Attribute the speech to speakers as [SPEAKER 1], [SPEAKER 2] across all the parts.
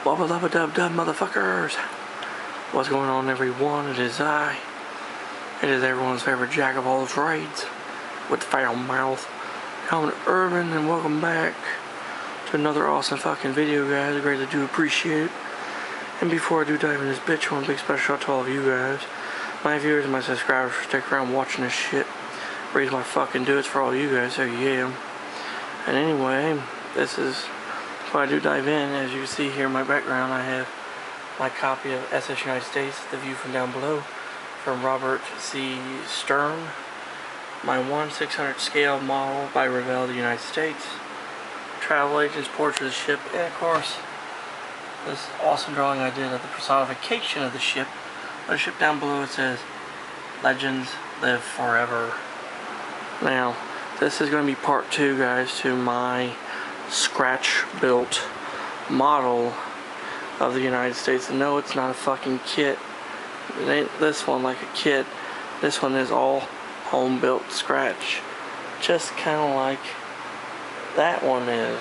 [SPEAKER 1] Wubba lubba dub dub motherfuckers. What's going on, everyone? It is I. It is everyone's favorite jack of all trades with the foul mouth, Calvin Urban, and welcome back to another awesome fucking video, guys. I greatly do appreciate it. And before I do dive in this bitch, one big special shout out to all of you guys, my viewers and my subscribers, for sticking around watching this shit. Raise my fucking do it's for all you guys, so yeah. And anyway, this is before I do dive in. As you can see here in my background, I have my copy of SS United States, The View from Down Below, from Robert C. Stern. My 1/600 scale model by Revell, the United States. Travel agent's portrait of the ship, and of course, this awesome drawing I did of the personification of the ship. On the ship down below it says, "Legends live forever." Now, this is going to be part 2, guys, to my scratch-built model of the United States. And no, it's not a fucking kit. It ain't this one like a kit. This one is all home-built scratch. Just kind of like that one is,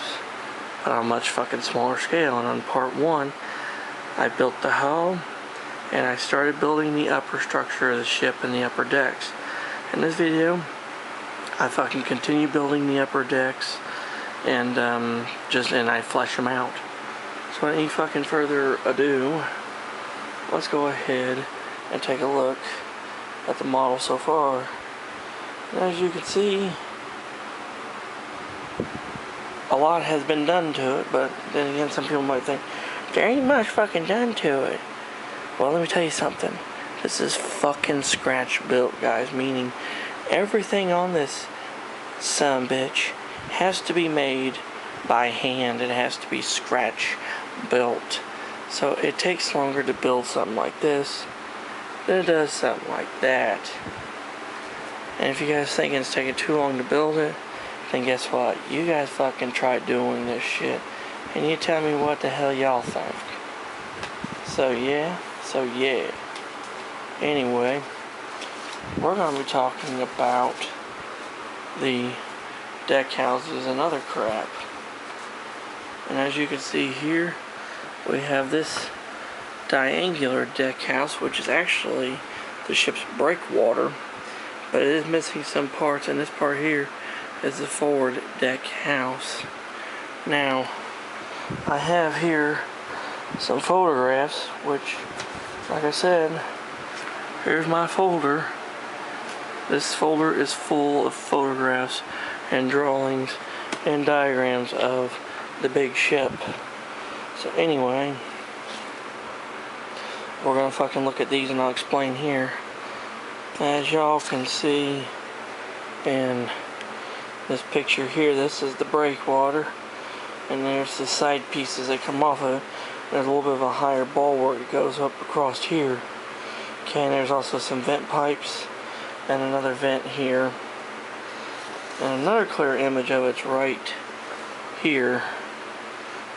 [SPEAKER 1] but on a much fucking smaller scale. And on part 1, I built the hull, and I started building the upper structure of the ship and the upper decks. In this video, I fucking continue building the upper decks, and I flesh them out. So without any fucking further ado, let's go ahead and take a look at the model so far. And as you can see, a lot has been done to it, but then again, some people might think there ain't much fucking done to it. Well, let me tell you something. This is fucking scratch built, guys, meaning everything on this sumbitch has to be made by hand. It has to be scratch built. So it takes longer to build something like this than it does something like that. And if you guys think it's taking too long to build it, then guess what? You guys fucking try doing this shit, and you tell me what the hell y'all think. So yeah. Anyway, we're going to be talking about the deck houses and other crap. And as you can see here, we have this triangular deck house, which is actually the ship's breakwater, but it is missing some parts, and this part here is the forward deck house. Now, I have here some photographs, which, like I said, here's my folder. This folder is full of photographs and drawings and diagrams of the big ship. So anyway, we're gonna fucking look at these, and I'll explain here. As y'all can see in this picture here, this is the breakwater, and there's the side pieces that come off of it. There's a little bit of a higher bulwark that goes up across here. Okay, and there's also some vent pipes and another vent here. And another clear image of it's right here,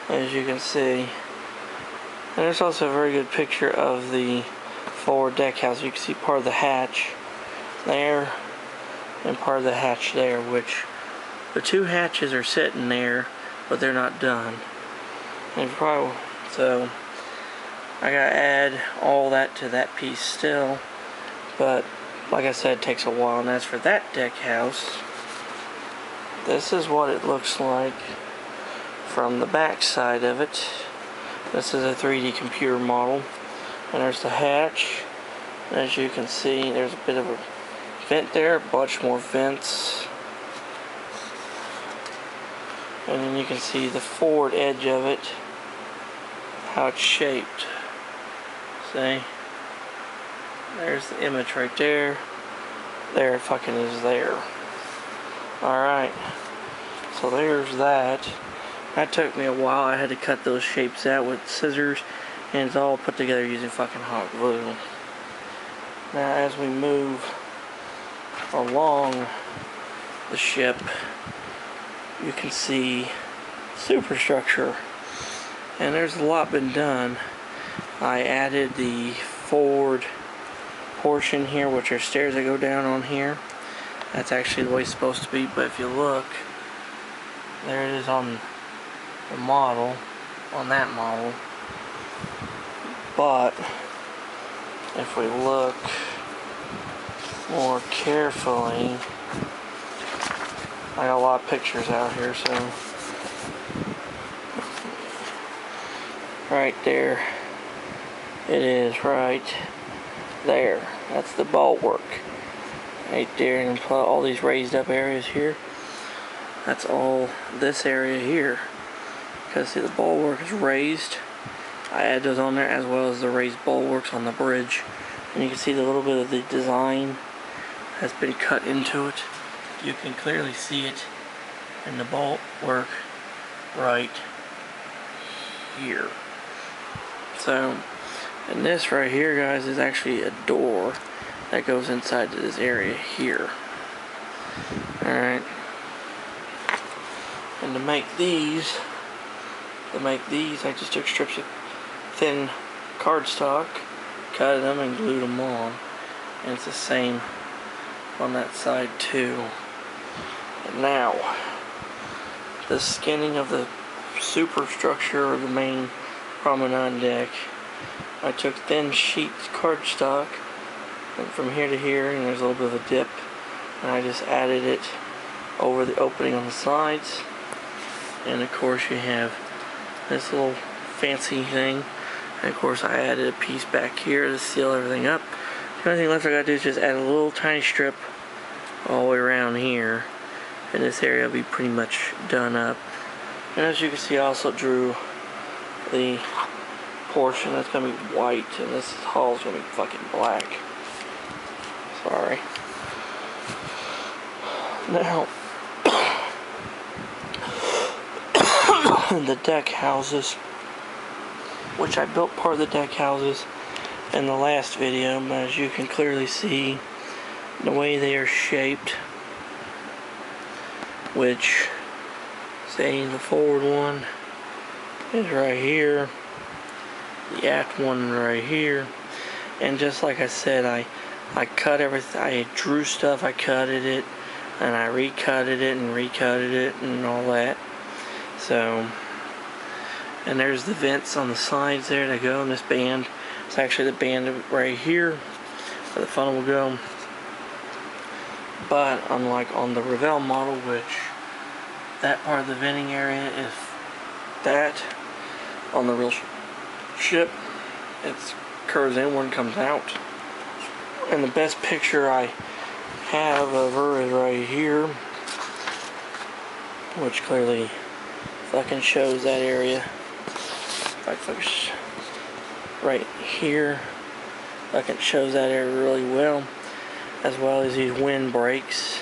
[SPEAKER 1] as you can see. And there's also a very good picture of the forward deck house. You can see part of the hatch there and part of the hatch there, which the two hatches are sitting there, but they're not done. And so I gotta add all that to that piece still, but like I said, it takes a while. And as for that deck house, this is what it looks like from the back side of it. This is a 3D computer model, and there's the hatch. As you can see, there's a bit of a vent there, a bunch more vents, and then you can see the forward edge of it, how it's shaped. See? There's the image right there. There it fucking is there. Alright. So there's that. That took me a while. I had to cut those shapes out with scissors, and it's all put together using fucking hot glue. Now as we move along the ship, you can see superstructure. And there's a lot been done. I added the forward portion here, which are stairs that go down on here. That's actually the way it's supposed to be, but if you look, there it is on the model, on that model. But if we look more carefully, I got a lot of pictures out here, so right there it is, right there. That's the bulwark right there, and put all these raised up areas here. That's all this area here, because see, the bulwark is raised. I add those on there, as well as the raised bulwarks on the bridge, and you can see the little bit of the design has been cut into it. You can clearly see it in the bulwark right here. So, and this right here, guys, is actually a door that goes inside to this area here. Alright. And to make these, I just took strips of thin cardstock, cut them, and glued them on. And it's the same on that side too. And now, the skinning of the superstructure, or the main promenade deck, I took thin sheets cardstock, and from here to here, and there's a little bit of a dip, and I just added it over the opening on the sides. And of course you have this little fancy thing, and of course I added a piece back here to seal everything up. The only thing left I gotta do is just add a little tiny strip all the way around here, and this area will be pretty much done up. And as you can see, I also drew the portion that's gonna be white, and this hall's gonna be fucking black. Sorry. Now, the deck houses, which I built part of the deck houses in the last video, but as you can clearly see, the way they are shaped, which, say, the forward one is right here, the aft one right here, and just like I said, I cut everything, I drew stuff, I cutted it, and I recutted it and recutted it and all that. So, and there's the vents on the sides there that go in this band. It's actually the band right here where the funnel will go. But unlike on the Revell model, which that part of the venting area is that, on the real ship, it curves inward and comes out. And the best picture I have of her is right here, which clearly fucking shows that area. If I focus right here, fucking shows that area really well, as well as these wind breaks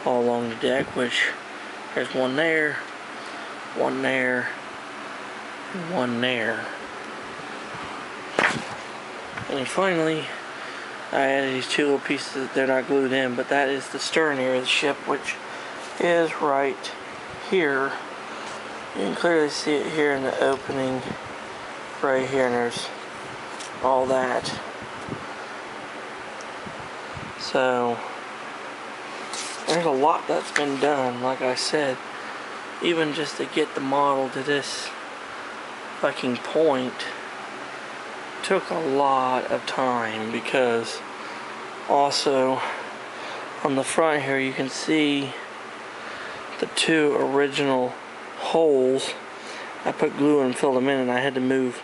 [SPEAKER 1] all along the deck, which there's one there, one there, and one there. And then finally, I added these two little pieces that they're not glued in, but that is the stern area of the ship, which is right here. You can clearly see it here in the opening right here, and there's all that. So there's a lot that's been done, like I said, even just to get the model to this fucking point took a lot of time, because also on the front here you can see the two original holes. I put glue and filled them in, and I had to move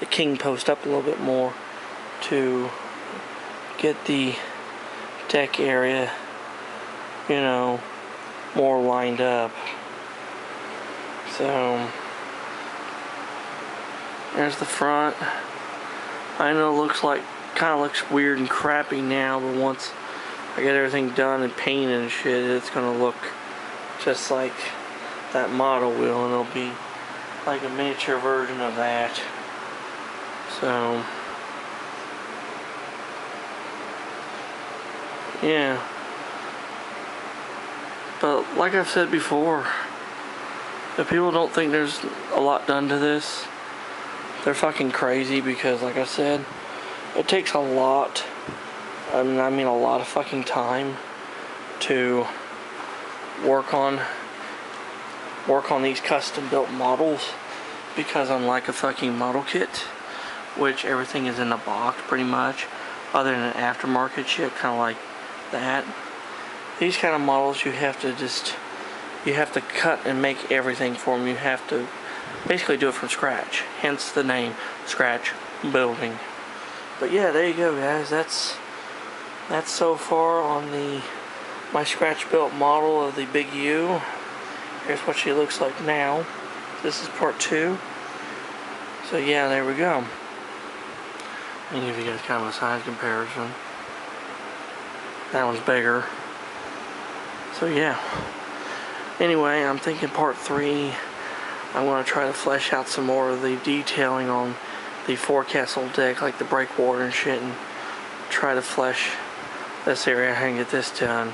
[SPEAKER 1] the king post up a little bit more to get the deck area, you know, more lined up. So there's the front. I know it looks like, kind of looks weird and crappy now, but once I get everything done and painted and shit, it's gonna look just like that model will, and it'll be like a miniature version of that. So yeah, but like I've said before, if people don't think there's a lot done to this, they're fucking crazy, because like I said, it takes a lot, I mean a lot of fucking time to work on these custom built models, because unlike a fucking model kit, which everything is in the box pretty much, other than aftermarket shit, kind of like that. These kind of models you have to cut and make everything for them. You have to basically do it from scratch, hence the name Scratch Building. But yeah, there you go, guys. That's so far on my scratch built model of the Big U. Here's what she looks like now. This is part 2. So yeah, there we go. I'll give you guys kind of a size comparison. That one's bigger. So yeah. Anyway, I'm thinking part 3, I'm going to try to flesh out some more of the detailing on the forecastle deck, like the breakwater and shit, and try to flesh this area and get this done.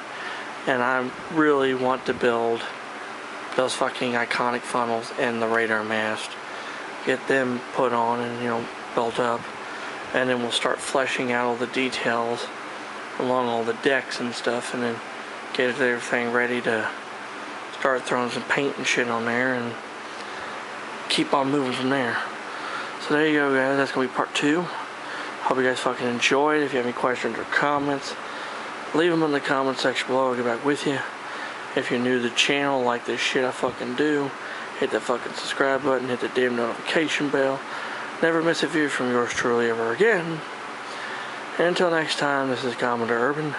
[SPEAKER 1] And I really want to build those fucking iconic funnels and the radar mast. Get them put on and, you know, built up. And then we'll start fleshing out all the details along all the decks and stuff, and then get everything ready to start throwing some paint and shit on there and keep on moving from there. So there you go, guys. That's gonna be part 2. Hope you guys fucking enjoyed. If you have any questions or comments, leave them in the comment section below. I'll get back with you. If you're new to the channel, like this shit I fucking do, hit that fucking subscribe button, hit the damn notification bell. Never miss a view from yours truly ever again. And until next time, this is Commodore Urban,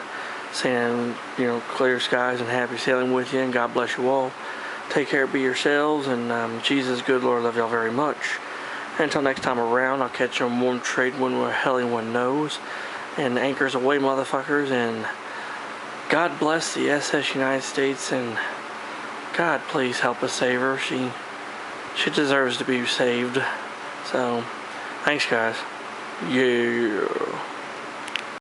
[SPEAKER 1] saying, you know, clear skies and happy sailing with you, and God bless you all. Take care, be yourselves, and Jesus, good Lord, love y'all very much. And until next time around, I'll catch you on warm trade wind where hell anyone knows. And anchors away, motherfuckers, and God bless the SS United States, and God please help us save her. She deserves to be saved. So, thanks guys. Yeah.